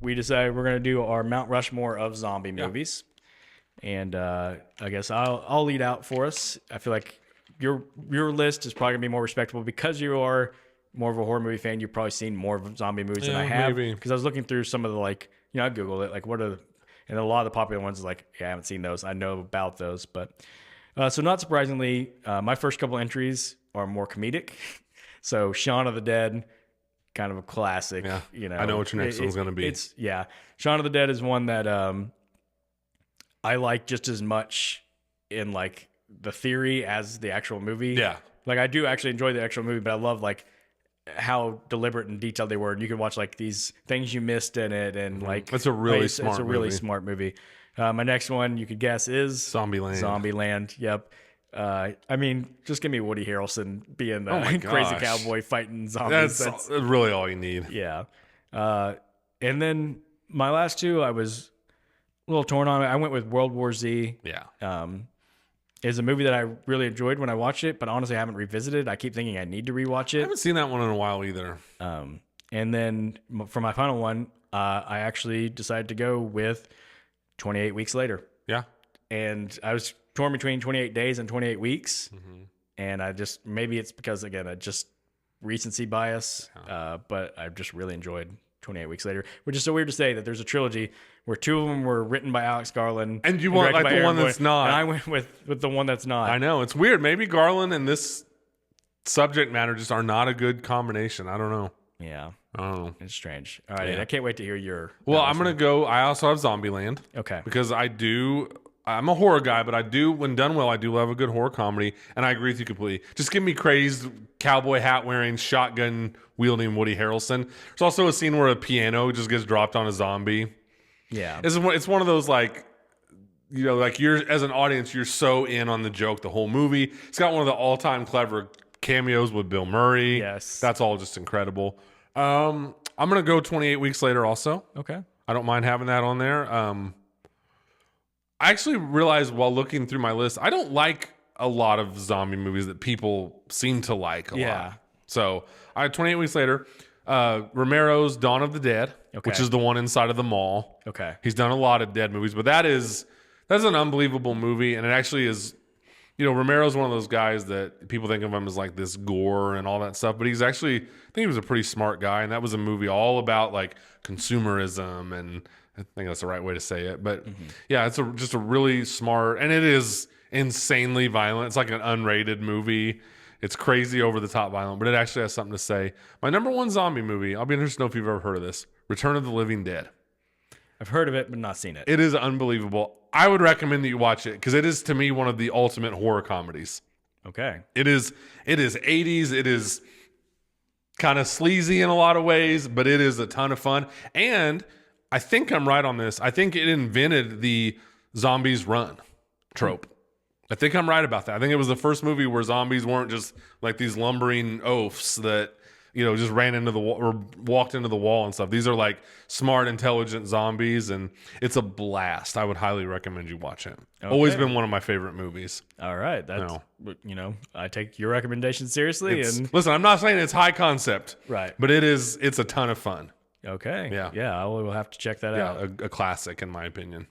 we decided we're gonna do our Mount Rushmore of zombie movies, and I guess I'll lead out for us. I feel like your list is probably gonna be more respectable because you are more of a horror movie fan. You've probably seen more of zombie movies than I have. Because I was looking through some of the I Googled it, what are and a lot of the popular ones is I haven't seen those. I know about those, but so not surprisingly, my first couple entries are more comedic. So Shaun of the Dead, kind of a classic. Yeah, I know what your next one's going to be. Shaun of the Dead is one that I like just as much in the theory as the actual movie. Yeah, I do actually enjoy the actual movie, but I love how deliberate and detailed they were. And you can watch these things you missed in it, and it's a really smart movie. My next one you could guess is Zombieland. Yep. I mean, just give me Woody Harrelson being a crazy cowboy fighting zombies. That's really all you need. Yeah. And then my last two, I was a little torn on. I went with World War Z. Yeah. Is a movie that I really enjoyed when I watched it, but honestly, I haven't revisited. I keep thinking I need to rewatch it. I haven't seen that one in a while either. And then for my final one, I actually decided to go with 28 Weeks Later. Yeah. And I was torn between 28 days and 28 weeks. Mm-hmm. And maybe it's because, again, recency bias, but I just really enjoyed 28 Weeks Later, which is so weird to say that there's a trilogy where two of them were written by Alex Garland. And you want the one that's not. And I went with the one that's not. I know. It's weird. Maybe Garland and this subject matter just are not a good combination. I don't know. Yeah. I don't know. It's strange. All right. Yeah. I can't wait to hear your... Well, I'm going to go... I also have Zombieland. Okay. Because I'm a horror guy, but when done well, I do love a good horror comedy, and I agree with you completely. Just give me crazed cowboy hat wearing, shotgun wielding Woody Harrelson. There's also a scene where a piano just gets dropped on a zombie. Yeah, it's one of those you're as an audience, you're so in on the joke the whole movie. It's got one of the all-time clever cameos with Bill Murray. Yes, that's all just incredible. I'm gonna go 28 Weeks Later also. Okay, I don't mind having that on there. I actually realized while looking through my list, I don't like a lot of zombie movies that people seem to like a lot. So I had 28 Weeks Later, Romero's Dawn of the Dead, which is the one inside of the mall. Okay. He's done a lot of dead movies, but that's an unbelievable movie. And it actually is, Romero's one of those guys that people think of him as this gore and all that stuff, but he's actually, I think he was a pretty smart guy. And that was a movie all about consumerism, and I think that's the right way to say it. But yeah, it's just a really smart, and it is insanely violent. It's like an unrated movie. It's crazy over the top violent, but it actually has something to say. My number one zombie movie, I'll be interested to know if you've ever heard of this, Return of the Living Dead. I've heard of it, but not seen it. It is unbelievable. I would recommend that you watch it because it is, to me, one of the ultimate horror comedies. Okay. It is 80s. It is kind of sleazy in a lot of ways, but it is a ton of fun. And I think I'm right on this. I think it invented the zombies run trope. I think I'm right about that. I think it was the first movie where zombies weren't just these lumbering oafs that, just ran into the wall or walked into the wall and stuff. These are smart, intelligent zombies, and it's a blast. I would highly recommend you watch it. Okay. Always been one of my favorite movies. All right. That's, I take your recommendation seriously. Listen, I'm not saying it's high concept. Right. But it's a ton of fun. Okay. Yeah. Yeah, I will have to check that out. A classic in my opinion.